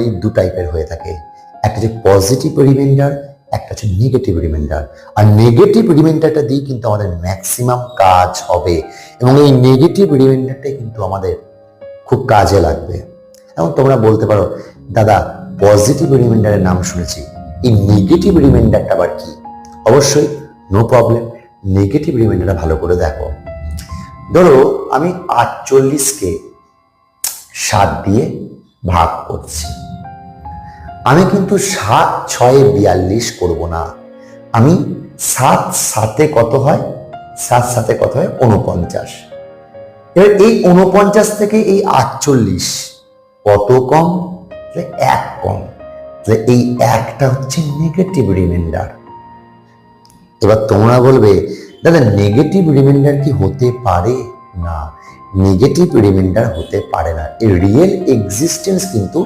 এই দু টাইপের হয়ে থাকে, একটা হচ্ছে পজিটিভ রিমাইন্ডার, একটা হচ্ছে নেগেটিভ রিমাইন্ডার। আর নেগেটিভ রিমাইন্ডারটা দিয়ে কিন্তু আমাদের ম্যাক্সিমাম কাজ হবে, এবং এই নেগেটিভ রিমাইন্ডারটাই কিন্তু আমাদের খুব কাজে লাগবে। এবং তোমরা বলতে পারো, দাদা পজিটিভ রিমাইন্ডারের নাম শুনেছি, এই নেগেটিভ রিমাইন্ডারটা আবার কি? অবশ্যই, নো প্রবলেম, নেগেটিভ রিমাইন্ডারটা ভালো করে দেখো। ধরো আমি 48কে 7 দিয়ে ভাগ করছি। আমি কিন্তু 7 6 42 করব না, আমি 7 7 কত হয়, 7 7 কত হয় 49। এবার এই 49 থেকে এই 48 কত কম, 1 কম, এই একটা হচ্ছে নেগেটিভ রিমাইন্ডার। এবার তোমরা বলবে, দাদা নেগেটিভ রিমাইন্ডার কি হতে পারে? না, নেগেটিভ রিমাইন্ডার হতে পারে না, এর রিয়েল এক্সিস্টেন্স কিন্তু